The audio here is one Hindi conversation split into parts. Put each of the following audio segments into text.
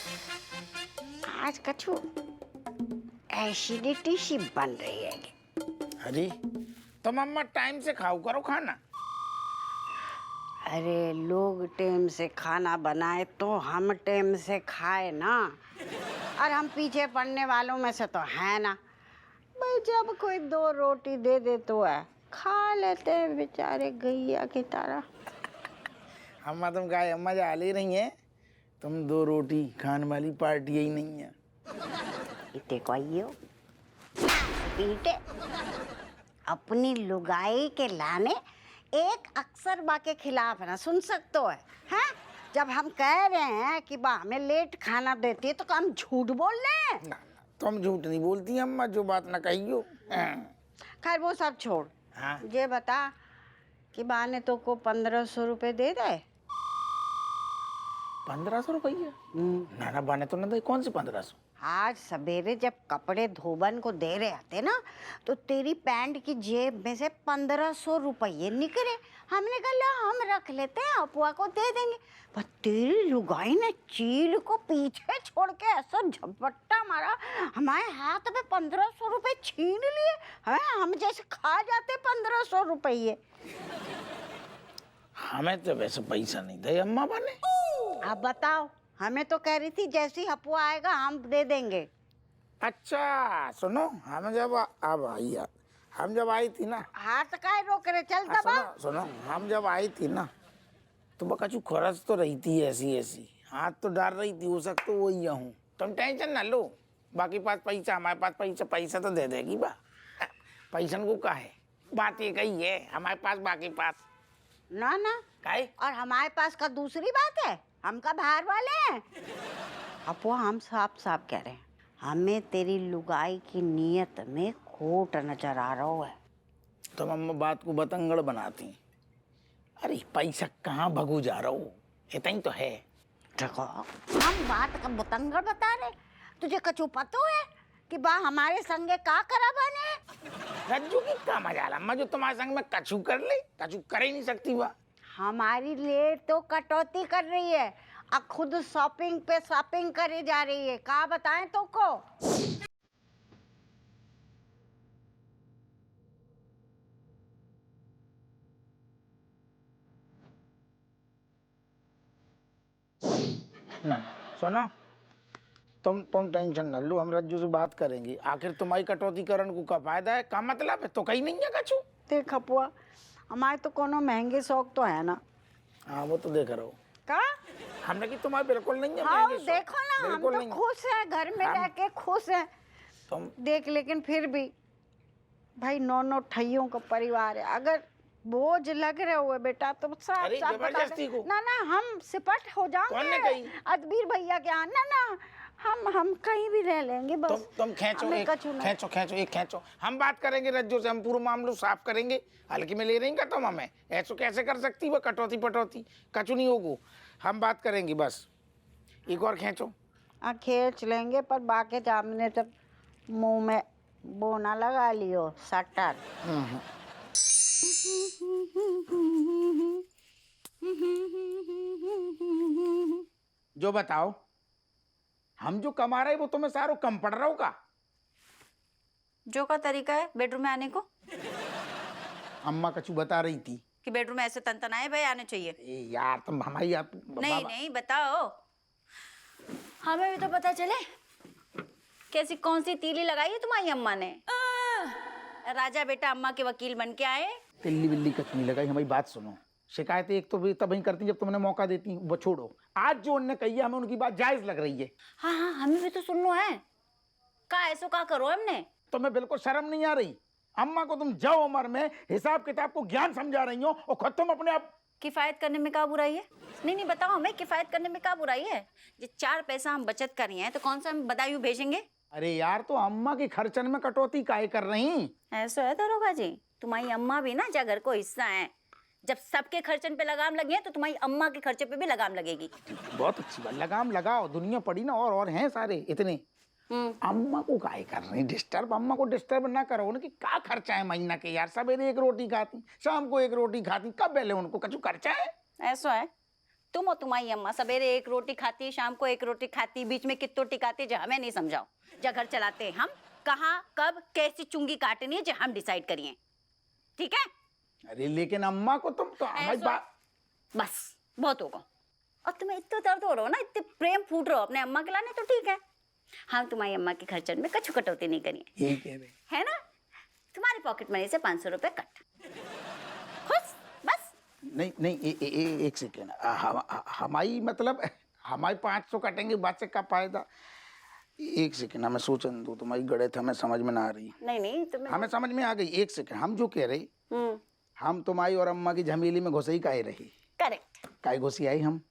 आज कछु एसिडिटी सी बन रही है। अरे तुम अम्मा टाइम से खाओ करो खाना। अरे लोग टाइम से खाना बनाए तो हम टाइम से खाए ना, और हम पीछे पड़ने वालों में से तो है ना। भाई जब कोई 2 रोटी दे दे तो है खा लेते हैं बेचारे गैया की तरह। अम्मा तुम काय अम्मा जा ले रही हैं, तुम 2 रोटी खाने वाली पार्टी ही नहीं है। इतने को आइयो पीटे अपनी लुगाई के लाने एक अक्सर बा के खिलाफ है ना सुन सकते हो है। जब हम कह रहे हैं कि बा हमें लेट खाना देती है तो हम झूठ बोल रहे हैं? ना तुम झूठ नहीं बोलती अम्मा, जो बात ना कहियो। खैर वो सब छोड़। हाँ ये बता कि बा ने तो को 1500 रुपए दे दे। 1500 रुपये? नाना बाने तो ना दे, कौन से 1500? आज सवेरे जब कपड़े धोबन को दे रहे थे ना तो तेरी पैंट की जेब में से 1500 रुपये निकले। हमने कहा हम रख लेते हैं, अपुआ को दे देंगे। पर तेरी लुगाई ने चील को पीछे छोड़ के ऐसा झपट्टा मारा, हमारे हाथ में 1500 रुपये छीन लिए हैं। हम जैसे खा जाते 1500 रुपये। हमें तो वैसे पैसा नहीं दे अम्मा बाने। अब बताओ, हमें तो कह रही थी जैसे ही हपुआ आएगा हम दे देंगे। अच्छा सुनो, हम जब आई थी ना, हाथ काहे रोक रहे, चल दबा। सुनो हम जब आई थी ना तो बकचू खरच तो रही थी ऐसी ऐसी, हाथ तो डाल रही थी, हो सकता तो वही हूँ। तुम टेंशन ना लो, बाकी पास पैसा हमारे पास पैसा तो दे देगी बा। पैसा को का है, बात ये कही है हमारे पास, बाकी पास ना ना काहे? और हमारे पास का दूसरी बात है, हम का बाहर वाले हैं। अपुआ हम साफ साफ कह रहे हैं, हमें तेरी लुगाई की नीयत में खोट नजर आ रहा है। तुम अम्मा बात को बतंगड़ बनाती। अरे पैसा कहाँ भगू जा रहा हो, इतना ही तो है। देखो हम बात का बतंगड़ बता रहे, तुझे कछु पतो है कि बा हमारे संगे का करा बने? रज्जू की का मजाल अम्मा, जो तुम्हारे संग में कछु कर ले, कछु कर ही नहीं सकती बा। हमारी ले तो कटौती कर रही है और खुद शॉपिंग पे शॉपिंग करे जा रही है। का बताएं तो को? ना सुनो, तुम टेंशन न लो, हम रज्जू से बात करेंगे। आखिर तुम्हारी कटौती करने को का फायदा है, का मतलब है? तो कहीं नहीं है कछु। देख अपुआ, हमारे तो कोनो महंगे शौक तो है ना। हाँ वो तो देख रहा हूँ का हमने कि तुम्हारे बिल्कुल नहीं है हाँ महंगे शौक। देखो ना, हम बिल्कुल तो नहीं है। खुश हैं, घर में रह के खुश हैं। तुम देख लेकिन फिर भी भाई 9 ठइयों का परिवार है, अगर बोझ लग रहे हुए बेटा तो साफ अरे साफ बता जबरदस्ती दे। को। ना ना हम सिपट हो कौन ने कही? जाएंगे अदबीर भैया के यहाँ। ना ना हम कहीं भी रह लेंगे बस। तुम खींचो हमें एक, कछु नहीं। खींचो। हम बात करेंगे रज्जू से, हम पूरा मामलो साफ करेंगे। हल्की में ले रही का तुम हमें, ऐसा कैसे कर सकती वो कटौती पटौती, कछु नहीं होगो। हम बात करेंगे बस, एक और खींचो। खींच लेंगे पर बाकी सामने जब मुंह में बोना लगा लियो सटर। जो बताओ, हम जो कमा रहे वो तुम्हें सारो कम पड़ रहा होगा? जो का तरीका है बेडरूम में आने को? अम्मा कछु बता रही थी कि बेडरूम में ऐसे तनतनाए भाई आने चाहिए। ए यार तुम हमारी आप नहीं बताओ, हमें भी तो पता चले कैसी कौन सी तीली लगाई है तुम्हारी अम्मा ने। राजा बेटा अम्मा के वकील बन के आए। तिल्ली बिल्ली कछु नहीं लगाई। हमारी बात सुनो, शिकायतें एक तो तब ही करती जब तुमने मौका देती, वो छोड़ो। आज जो उन्होंने कही है हमें उनकी बात जायज लग रही है। हाँ हमें भी तो सुनना है, का ऐसो का करो हमने। तुम्हें बिल्कुल शर्म नहीं आ रही? अम्मा को तुम जाओ उम्र में हिसाब किताब को ज्ञान समझा रही हो और खुद तुम अपने आप। किफायत करने में क्या बुराई है? नहीं बताओ हमें, किफायत करने में क्या बुराई है? ये 4 पैसा हम बचत कर रही हैं तो कौन सा हम बदायूं भेजेंगे? अरे यार तो अम्मा की खर्चन में कटौती काहे कर रही? ऐसा है दरोगा जी, तुम्हारी अम्मा भी ना जगर को हिस्सा है। जब सबके खर्चन पे लगाम लगी है तो तुम्हारी अम्मा के खर्चे पे भी लगाम लगेगी। बहुत अच्छी बात, लगाम लगाओ। दुनिया पड़ी ना और हैं सारे इतने। अम्मा को काहे कर रही डिस्टर्ब? अम्मा को डिस्टर्ब ना करो ना, कि क्या खर्चा है महीना के यार। सवेरे 1 रोटी खाती, शाम को 1 रोटी खाती, कब बेले उनको कछु खर्चा है? ऐसा है तुम और तुम्हारी अम्मा सवेरे एक रोटी खाती, शाम को एक रोटी खाती, बीच में कित्तो टिकाती, जो हमें नहीं समझाओ। जो घर चलाते हैं हम, कहाँ कब कैसी चुंगी काटनी है जो हम डिसाइड करिए, ठीक है? अरे लेकिन अम्मा को तुम तो हमारी बात। बस बहुत होगा। और तुम्हें इतना दर्द हो रहा हो ना, इतने प्रेम फूट रहे हो अपने अम्मा के लाने, तो ठीक है, हम तुम्हारी अम्मा के खर्चन में कछु कटौती नहीं करिए, यही कह रहे है ना? तुम्हारी पॉकेट मनी से 500 रुपए कट, खुश, बस। नहीं नहीं एक सेकेंड, हमारी मतलब हमारी 500 कटेंगे, बात से क्या फायदा? एक सेकेंड, हमें सोचने दो, तुम्हारी गणित हमें समझ में ना आ रही। नहीं तुम्हें हमें समझ में आ गई। एक सेकेंड, हम जो कह रहे, हम तुम्हारी और अम्मा की झमेली में घुसे ही काहे रही? करेक्ट। काहे घुसी आई हम?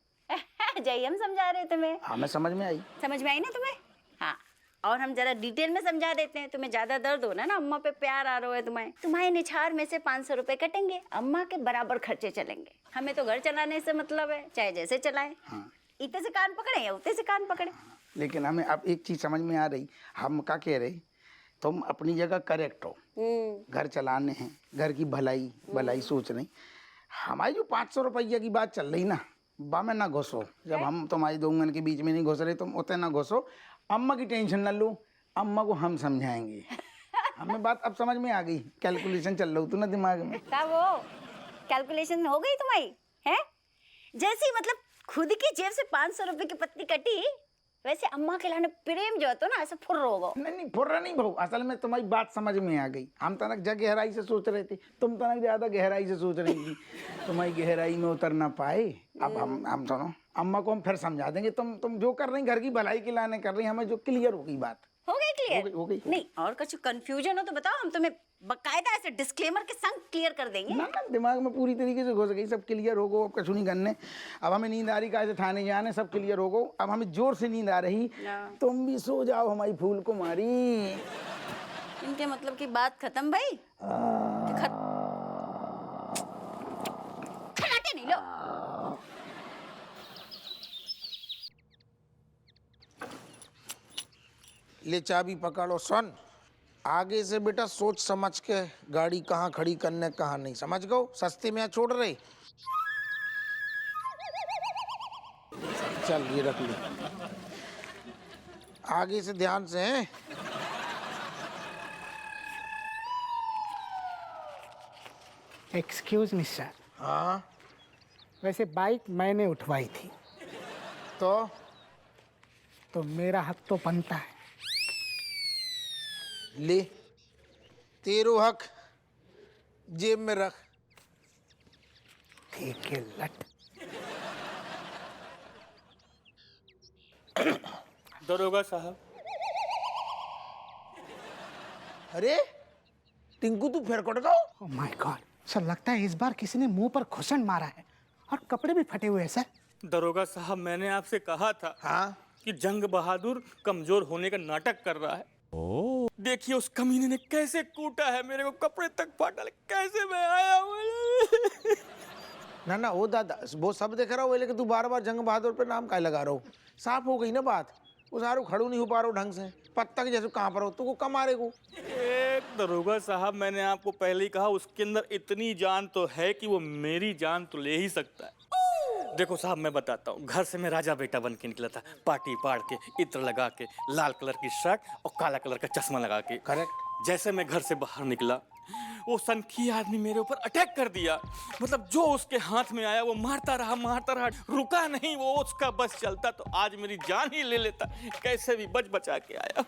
जय हम समझा रहे तुम्हें। हमें समझ में आई। समझ में आई ना तुम्हें? हाँ, और हम जरा डिटेल में समझा देते हैं। तुम्हें ज्यादा दर्द हो ना, अम्मा पे प्यार आ रहा है तुम्हें, तुम्हारे निछार में से 500 रुपए कटेंगे, अम्मा के बराबर खर्चे चलेंगे। हमें तो घर चलाने से मतलब है, चाहे जैसे चलाए। हाँ। इतने से कान पकड़े या उतने से कान पकड़े। लेकिन हमें अब एक चीज समझ में आ रही, हम क्या कह रहे, तुम अपनी जगह करेक्ट हो, घर चलाने हैं, घर की भलाई सोच रही। हमारी जो 500 रुपया की बात चल रही ना, बा में ना घुसो। जब हम तुम्हारी दोंगन के बीच में नहीं घुस रहे, तुम उतने ना घुसो। अम्मा की टेंशन न लो, अम्मा को हम समझाएंगे। हमें बात अब समझ में आ गई, कैलकुलेशन चल रही थी ना दिमाग में। क्या वो कैलकुलेशन हो गई तुम्हारी? है जैसी मतलब खुद की जेब से 500 रुपए की पत्ती कटी, वैसे अम्मा के लाने प्रेम जो होता ना, ऐसे फुर्र होगा। नहीं फुर्रा नहीं भाऊ, असल में तुम्हारी बात समझ में आ गई। हम तनक जग गहराई से सोच रहे थे, तुम तनक ज्यादा गहराई से सोच रही थी, तुम्हारी गहराई में उतर ना पाए। अब हम सुनो, अम्मा को हम फिर समझा देंगे। तुम जो कर रही घर की भलाई के लाने कर रही, हमें जो क्लियर हो गई बात। हो गई क्लियर? हो गई। नहीं और कुछ कंफ्यूजन हो तो बताओ, हम तुम्हें बकायदा ऐसे डिस्क्लेमर के संग क्लियर कर देंगे। ना दिमाग में पूरी तरीके से घुस गई, सब क्लियर हो गो। अब कछु नहीं करने। अब हमें नींद आ रही, कैसे थाने जाने, सब क्लियर हो गो। अब हमें जोर से नींद आ रही, तुम भी सो जाओ हमारी फूल कुमारी। इनके मतलब की बात खत्म भाई। खनाटे नहीं लो। ले चाबी पकड़ो। सुन, आगे से बेटा सोच समझ के गाड़ी कहाँ खड़ी करने, कहाँ नहीं, समझ गो? सस्ते में छोड़ रहे। चल ये रख ले, आगे से ध्यान से हैं। Excuse me sir. हाँ वैसे बाइक मैंने उठवाई थी, तो मेरा हक तो बनता है। ले, तेरो हक जेब में रख। ठीक है लट। दरोगा साहब। अरे टिंकू, तू फिर cut go? Oh my God sir, लगता है इस बार किसी ने मुंह पर घुसन मारा है, और कपड़े भी फटे हुए हैं सर। दरोगा साहब, मैंने आपसे कहा था कि जंग बहादुर कमजोर होने का नाटक कर रहा है। देखिए उस कमीने ने कैसे कूटा है मेरे को, कपड़े तक फाटा, कैसे मैं आया हूँ। ना वो दादा, वो सब देख रहा हो, लेकिन तू बार बार जंग बहादुर पे नाम काहे लगा रहा हो? साफ हो गई ना बात। वो सारू खड़ू नहीं हो पा रहा ढंग से, पत्ता के जैसे कहाँ पर हो, तू को कम मारे को। दरोगा साहब, मैंने आपको पहले ही कहा, उसके अंदर इतनी जान तो है कि वो मेरी जान तो ले ही सकता है। देखो साहब, मैं बताता हूँ, घर से मैं राजा बेटा बन के निकला था, पार्टी पाड़ के, इत्र लगा के, लाल कलर की शर्ट और काला कलर का चश्मा लगा के। करेक्ट। जैसे मैं घर से बाहर निकला, वो सनकी आदमी मेरे ऊपर अटैक कर दिया। मतलब जो उसके हाथ में आया वो मारता रहा, रुका नहीं। वो उसका बस चलता तो आज मेरी जान ही ले लेता। कैसे भी बच बचा के आया।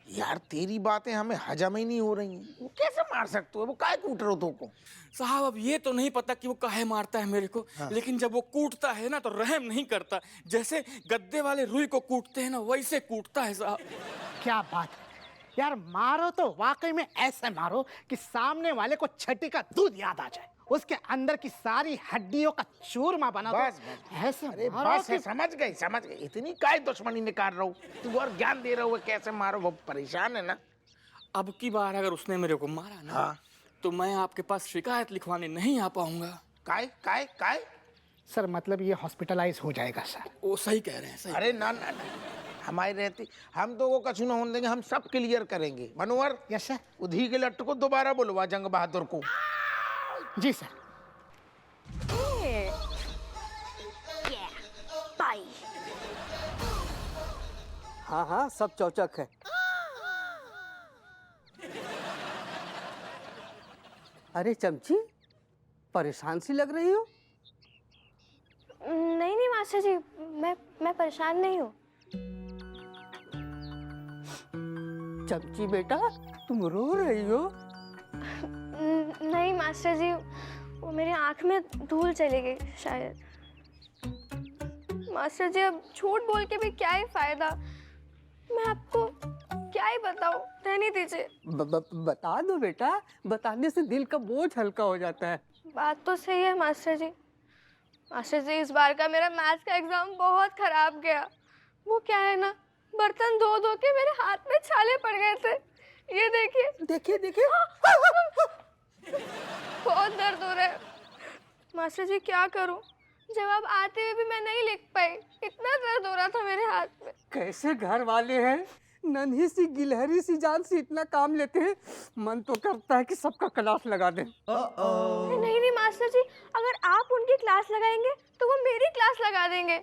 यार तेरी बातें हमें हजम ही नहीं हो रही हैं। वो कैसे मार सकते हो? वो काहे कूट रहे हो तुमको? साहब अब ये तो नहीं पता कि वो काहे मारता है मेरे को, लेकिन जब वो कूटता है ना तो रहम नहीं करता। जैसे गद्दे वाले रुई को कूटते हैं ना, वैसे कूटता है साहब। क्या बात है यार, मारो तो वाकई में ऐसे मारो कि सामने वाले को छठी का दूध याद आ जाए, उसके अंदर की सारी हड्डियों का चूरमा बना दो। बस। ऐसे अरे मारो बस है, समझ गई। इतनी काय दुश्मनी निकाल रहा हूँ, तू और ज्ञान दे रहा हो कैसे मारो। वो परेशान है ना। अब की बार अगर उसने मेरे को मारा ना, तो मैं आपके पास शिकायत लिखवाने नहीं आ पाऊंगा। काय? सर मतलब ये हॉस्पिटलाइज हो जाएगा सर। वो सही कह रहे हैं, सही। अरे ना, हमारी रहती, हम तो वो कछु ना होने देंगे, हम सब क्लियर करेंगे। मनोहर, यस सर। उधी के लट्टू को दोबारा बुलवा जंग बहादुर को। जी सर। हाँ हाँ सब चौचक है। अरे चमची, परेशान सी लग रही हो। नहीं नहीं मास्टर जी, मैं परेशान नहीं हूँ। चमची बेटा, तुम रो रही हो। नहीं मास्टर जी, वो मेरी आँख में धूल चली गई शायद। मास्टर जी अब झूठ बोल के भी क्या ही फायदा, मैं आपको क्या ही बताऊं, रहने दीजिए। बता दो बेटा, बताने से दिल का बोझ हल्का हो जाता है। बात तो सही है मास्टर जी। मास्टर जी इस बार का मेरा मैथ्स का एग्जाम बहुत खराब गया। वो क्या है ना, बर्तन धो धो के मेरे हाथ में छाले पड़ गए थे। ये देखिए देखिए देखिए। बहुत दर्द हो रहा है। मास्टर जी क्या करूं, जवाब आते हुए भी मैं नहीं लिख पाई, इतना दर्द हो रहा था मेरे हाथ में। कैसे घर वाले हैं, नन्ही सी गिलहरी सी जान से इतना काम लेते हैं। मन तो करता है कि सबका क्लास लगा दें। नहीं नहीं मास्टर जी, अगर आप उनकी क्लास लगाएंगे तो वो मेरी क्लास लगा देंगे।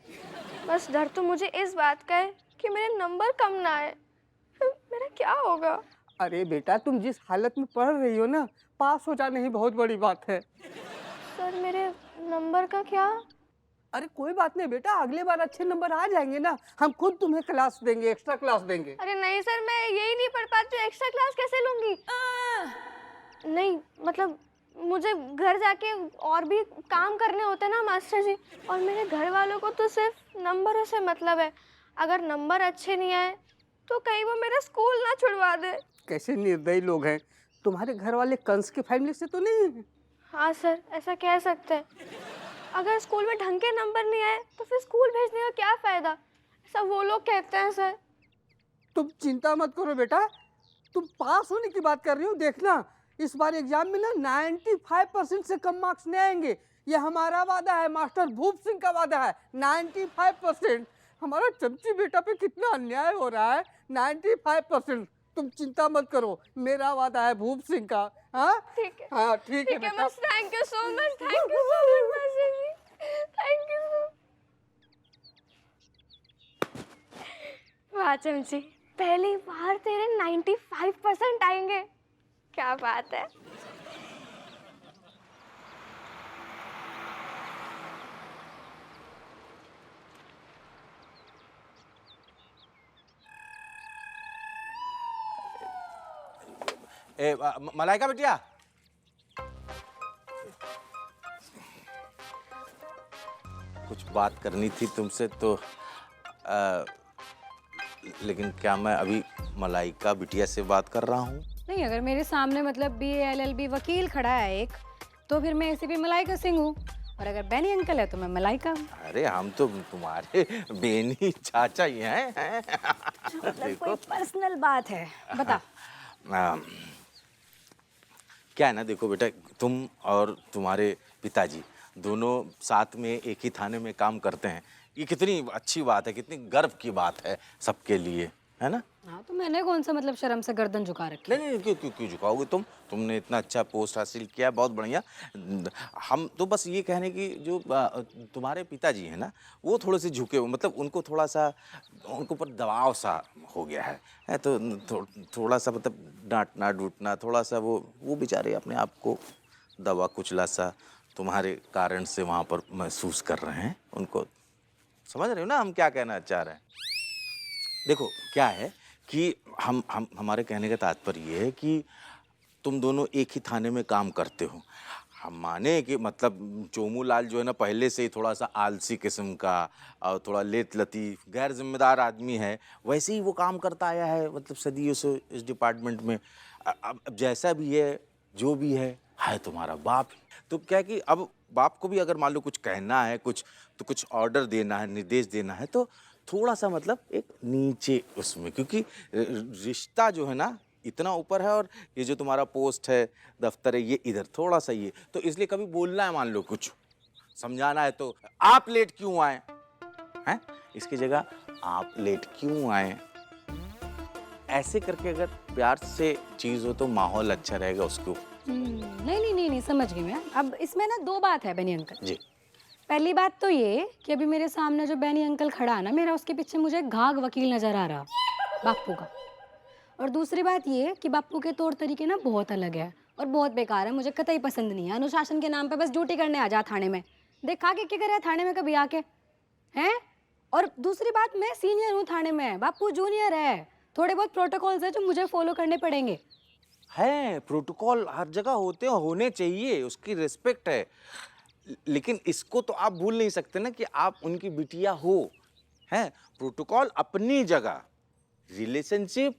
बस डर तो मुझे इस बात का है कि मेरे नंबर कम ना आए, फिर मेरा क्या होगा। अरे बेटा, तुम जिस हालत में पढ़ रही हो ना, पास हो जाना ही बहुत बड़ी बात है। सर मेरे नंबर का क्या। अरे कोई बात नहीं बेटा, अगले बार अच्छे नंबर आ जाएंगे ना, हम खुद तुम्हें क्लास देंगे, एक्स्ट्रा क्लास देंगे। अरे नहीं सर, मैं यही नहीं पढ़ पाती तो एक्स्ट्रा क्लास कैसे लूंगी। नहीं मतलब मुझे घर जाके और भी काम करने होते हैं ना मास्टर जी, और मेरे घर वालों को तो सिर्फ नंबरों से मतलब है। अगर नंबर अच्छे नहीं आए तो कहीं वो मेरा स्कूल ना छुड़वा दे। कैसे निर्दयी लोग हैं। तुम्हारे घर वाले कंस की फैमिली से तो नहीं है? हाँ सर, ऐसा कह सकते हैं। अगर स्कूल में ढंग के नंबर नहीं आए तो फिर स्कूल भेजने का क्या फ़ायदा, ऐसा वो लोग कहते हैं सर। तुम चिंता मत करो बेटा, तुम पास होने की बात कर रही हो। देखना इस बार एग्जाम में ना 95% से कम मार्क्स नहीं आएंगे। ये हमारा वादा है, मास्टर भूप सिंह का वादा है। 95%। हमारा चमची बेटा पे कितना अन्याय हो रहा है। 95%। तुम चिंता मत करो, मेरा वादा है भूप सिंह का। हाँ ठीक है, हाँ ठीक है ठीक है बेटा। बस। Thank you so much, thank you so much master ji, thank you so. वाह चमची, पहली बार तेरे 95% आएंगे, क्या बात है। मलाइका बिटिया, कुछ बात करनी थी तुमसे तो लेकिन क्या मैं अभी मलाइका बिटिया से बात कर रहा हूँ? नहीं, अगर मेरे सामने मतलब BA LLB वकील खड़ा है एक, तो फिर मैं ACP मलाइका सिंह हूँ, और अगर बैनी अंकल है तो मैं मलाइका हूँ। अरे हम तो तुम्हारे बेनी चाचा ही हैं। मतलब कोई पर्सनल बात है, बता। क्या है ना, देखो बेटा, तुम और तुम्हारे पिताजी दोनों साथ में एक ही थाने में काम करते हैं। ये कितनी अच्छी बात है, कितनी गर्व की बात है सबके लिए, है ना? हाँ, तो मैंने कौन सा मतलब शर्म से गर्दन झुका रखी। नहीं नहीं, क्यों क्यों क्यों झुकाओगे तुमने इतना अच्छा पोस्ट हासिल किया, बहुत बढ़िया। हम तो बस ये कहने की, जो तुम्हारे पिताजी हैं ना, वो थोड़े से झुके, मतलब उनको थोड़ा सा, उनको ऊपर दबाव सा हो गया है तो थोड़ा सा मतलब डांटना डूटना, थोड़ा सा वो बेचारे अपने आप को दबा कुचला सा तुम्हारे कारण से वहाँ पर महसूस कर रहे हैं। उनको समझ रहे हो ना हम क्या कहना चाह रहे हैं? देखो क्या है कि हमारे कहने का तात्पर्य ये है कि तुम दोनों एक ही थाने में काम करते हो। हम माने कि मतलब चोमू लाल जो है ना, पहले से ही थोड़ा सा आलसी किस्म का और थोड़ा लेत लतीफ गैर जिम्मेदार आदमी है, वैसे ही वो काम करता आया है मतलब सदियों से इस डिपार्टमेंट में। अब जैसा भी है, जो भी है तुम्हारा बाप ही। तो क्या है कि अब बाप को भी अगर मान लो कुछ कहना है, कुछ ऑर्डर देना है, निर्देश देना है, तो थोड़ा सा मतलब एक नीचे उसमें, क्योंकि रिश्ता जो है ना इतना ऊपर है और ये जो तुम्हारा पोस्ट है, दफ्तर है, ये इधर थोड़ा सा ये, तो इसलिए कभी बोलना है, मान लो कुछ समझाना है, तो आप लेट क्यों आए हैं, इसकी जगह आप लेट क्यों आए, ऐसे करके अगर प्यार से चीज हो तो माहौल अच्छा रहेगा उसको। नहीं, समझ गई मैं। अब इसमें ना दो बात है बैनी अंकल जी। पहली बात तो ये कि अभी मेरे सामने जो बैनी अंकल खड़ा है ना मेरा, उसके पीछे मुझे घाघ वकील नजर आ रहा, बापू का। और दूसरी बात ये कि बापू के तौर तरीके ना बहुत अलग है और बहुत बेकार है, मुझे कतई पसंद नहीं है। अनुशासन के नाम पे बस ड्यूटी करने आ जा थाने में, देखा कि क्या करे थाने में कभी आके हैं। और दूसरी बात, मैं सीनियर हूँ थाने में, बापू जूनियर है, थोड़े बहुत प्रोटोकॉल्स है जो मुझे फॉलो करने पड़ेंगे। है प्रोटोकॉल हर जगह होते हैं, होने चाहिए, उसकी रिस्पेक्ट है। लेकिन इसको तो आप भूल नहीं सकते ना कि आप उनकी बिटिया हो। हैं, प्रोटोकॉल अपनी जगह, रिलेशनशिप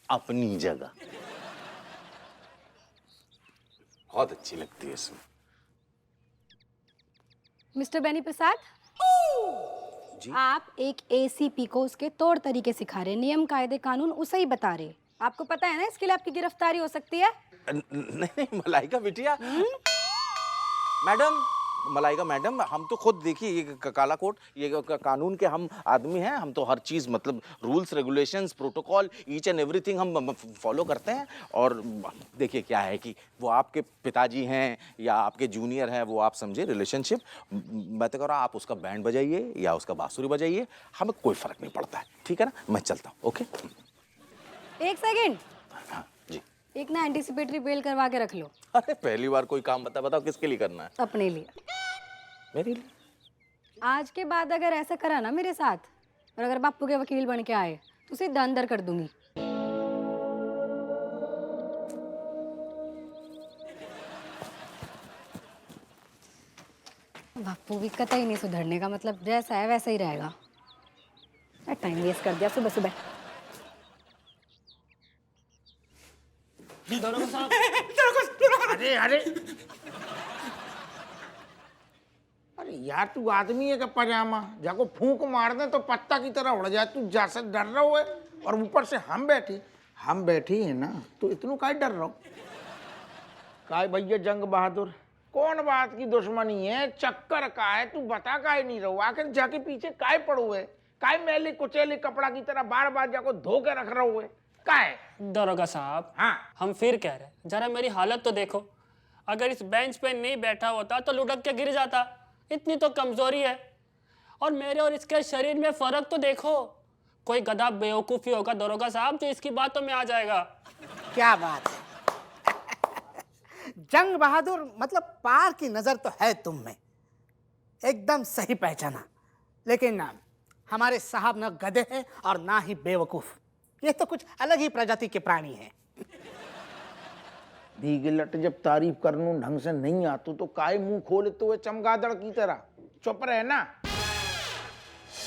अपनी जगह। बहुत अच्छी लगती है इसमें। मिस्टर बेनी प्रसाद जी? आप एक एसीपी को उसके तौर तरीके सिखा रहे, नियम कायदे कानून उसे ही बता रहे। आपको पता है ना इसके लिए आपकी गिरफ्तारी हो सकती है। नहीं मलाइका बिटिया, मैडम, मलाइका मैडम, हम तो खुद देखिए ये काला कोट, ये कानून के हम आदमी हैं, हम तो हर चीज़ मतलब rules regulations protocol each and everything हम फॉलो करते हैं। और देखिए क्या है कि वो आपके पिताजी हैं या आपके जूनियर हैं, वो आप समझे रिलेशनशिप। मैं तो कह रहा हूँ आप उसका बैंड बजाइए या उसका बांसुरी बजाइए, हमें कोई फ़र्क नहीं पड़ता है, ठीक है ना। मैं चलता हूँ, ओके। एक सेकंड, हाँ जी। एक ना एंटीसिपेटरी बेल करवा के रख लो। अरे पहली बार कोई काम बताओ किसके लिए करना है? अपने लिए। मेरे लिए? आज के बाद अगर ऐसा करा ना मेरे साथ और अगर बापू के वकील बन के आए तो सीधा अंदर कर दूंगी। बापू भी कतई नहीं सुधरने का, मतलब जैसा है वैसा ही रहेगा। टाइम वेस्ट कर दिया सुबह सुबह। अरे अरे अरे यार, तू आदमी है का पजामा, जाको फूंक मार दे तो पत्ता की तरह उड़ जाए। तू जैसे डर रहा हो है, और ऊपर से हम बैठी है ना, तो इतनू काहे डर रहा हो? काय भैया जंग बहादुर, कौन बात की दुश्मनी है, चक्कर का है, तू बता काहे नहीं रहो? आखिर जाके पीछे काय पड़ो है? काय मैले कुचेले कपड़ा की तरह बार बार जाको धो के रख रहो है? काय? दरोगा साहब, हाँ, हम फिर कह रहे हैं, जरा मेरी हालत तो देखो। अगर इस बेंच पे नहीं बैठा होता तो लुढ़क के गिर जाता, इतनी तो कमजोरी है। और मेरे और इसके शरीर में फर्क तो देखो। कोई गधा बेवकूफ़ी होगा दरोगा साहब जो इसकी बातों में आ जाएगा। क्या बात है। जंग बहादुर मतलब पार की नजर तो है तुम में, एकदम सही पहचाना। लेकिन ना, हमारे साहब ना गधे हैं और ना ही बेवकूफ, ये तो कुछ अलग ही प्रजाति के प्राणी हैं। गिलट जब तारीफ करनू ढंग से नहीं आतू तो काय मुंह खोलते हुए चमगादड़ की तरह? चुप रहे ना।